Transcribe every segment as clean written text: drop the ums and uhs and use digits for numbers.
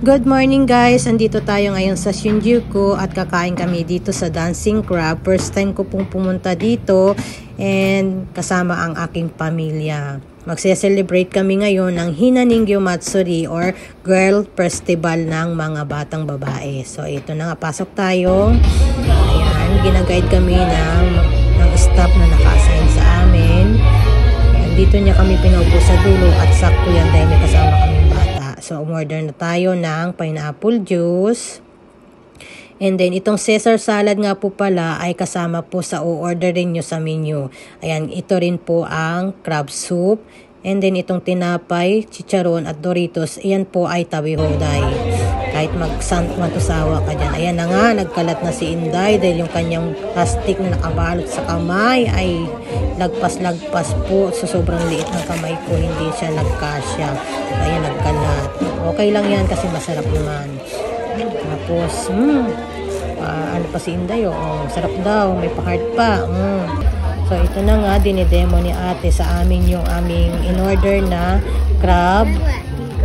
Good morning guys! Andito tayo ngayon sa Shinjuku at kakain kami dito sa Dancing Crab. First time ko pong pumunta dito and kasama ang aking pamilya. Magse-celebrate kami ngayon ng Hinaningyo Matsuri or Girl Festival ng mga batang babae. So ito na nga, pasok tayo. Ayan, ginaguide kami ng staff na naka-assign sa amin. Ayan, dito niya kami pinaupo sa dulo at sakto yan dahil may kasama kaming bata. So, umorder na tayo ng pineapple juice. And then, itong Caesar salad nga po pala ay kasama po sa o-orderin nyo sa menu. Ayan, ito rin po ang crab soup. And then, itong tinapay, chicharon at Doritos, ayan po ay tabi-hoday. Kahit magsantusawa ka dyan. Ayan na nga, nagkalat na si Inday dahil yung kanyang plastic na nakabalot sa kamay ay lagpas-lagpas po. So, sobrang liit ng kamay ko, hindi siya nagkasya. Ayan, nagkalat. Okay lang yan kasi masarap naman. Tapos, ano pa si Inday? Oh, sarap daw, may pa-heart pa. So, ito na nga, dinidemo ni ate sa amin yung aming in-order na crab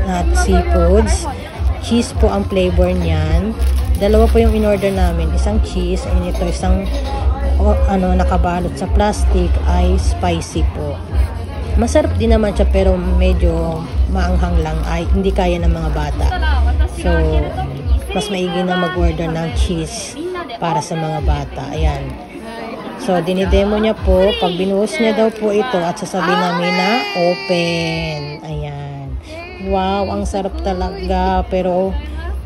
at seafoods. Cheese po ang flavor niyan. Dalawa po yung in-order namin. Isang cheese, and ito isang nakabalot sa plastic ay spicy po. Masarap din naman siya pero medyo maanghang lang, ay hindi kaya ng mga bata. So, mas maigi na mag-order ng cheese para sa mga bata. Ayan. So, dinidemo niya po. Pag binuhos niya daw po ito at sasabihin namin na open. Ayan. Wow, ang sarap talaga. Pero,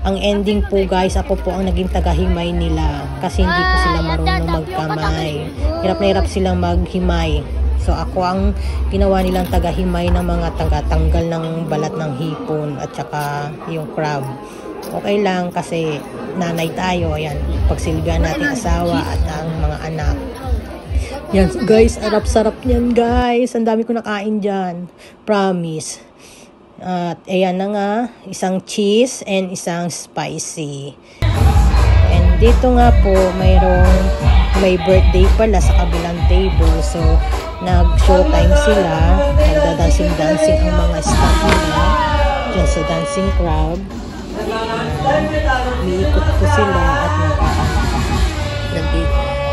ang ending po guys, ako po ang naging tagahimay nila. Kasi hindi po sila marunong magkamay. Hirap na hirap silang maghimay. So, ako ang ginawa nilang tagahimay ng mga tagatanggal ng balat ng hipon at saka yung crab. Okay lang kasi nanay tayo. Ayan, pagsilbihan natin asawa at ang mga anak. Yan guys, sarap-sarap yan guys. Ang dami ko nakain dyan. Promise. At ayan na nga, isang cheese and isang spicy. And dito nga po, may birthday pala sa kabilang table. So, nag-showtime sila. Nagda-dancing-dancing ang mga staff nila dyan sa Dancing Crab. Umiikot po sila at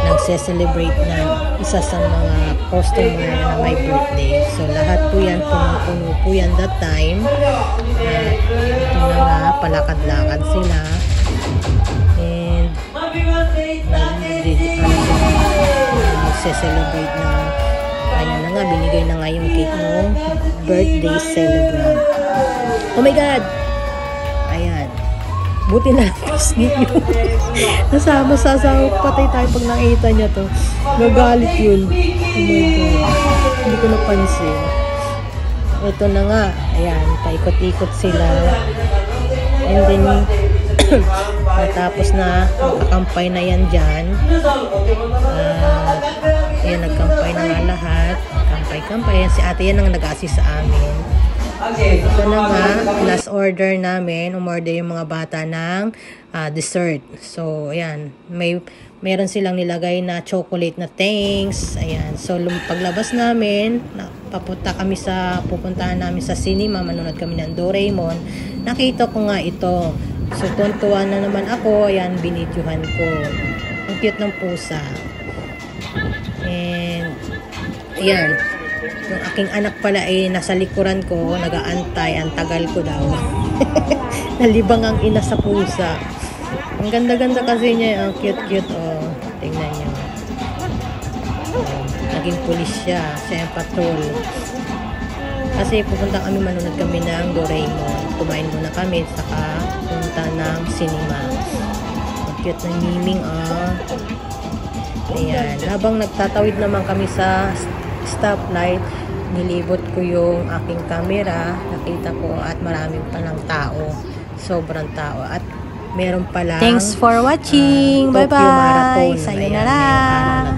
nagse-celebrate na isa sa mga customer na may birthday. So, lahat po yan, puno po yan that time. Ito na nga, palakad-lakad sila. And, nagse-celebrate na. Ayan na nga, binigay na nga yung cake ng birthday celebrant. Oh my God! Ayan. Buti na pisngi yun. Nasama-sasama. Patay tayo pag nakita niya to. Gagalit yun. Oh my God. Hindi ko napansin. Ito na nga. Ayan. Paikot-ikot sila. And then, natapos na. Nakampay na yan dyan. Ayan, nagkampay na nga lahat. Kampay-kampay. Si ate yan ang nag-assist sa amin. Ito na nga, last order namin, umorder yung mga bata ng dessert. So, ayan, meron silang nilagay na chocolate na things. Ayan, so paglabas namin, pupuntahan namin sa cinema, manonood kami ng Doraemon. Nakita ko nga ito. So, tuntuan na naman ako. Ayan, binidyohan ko. Ang cute ng pusa. And, ayan. Yung aking anak pala ay nasa likuran ko, nag-aantay, ang tagal ko daw. Nalibang ang ina sa pusa. Ang ganda-ganda kasi niya, ang cute-cute. Oh, tingnan niyo. Naging pulis siya yung patrol. Kasi pupunta kami, manonood kami ng Doraemon. Kumain muna kami, saka punta ng cinema. Ang cute ng Miming, oh. Ayan. Habang nagtatawid naman kami sa stoplight, nilibot ko yung aking camera, nakita ko at marami palang tao, sobrang tao at meron palang thanks for watching, bye bye, sayonara.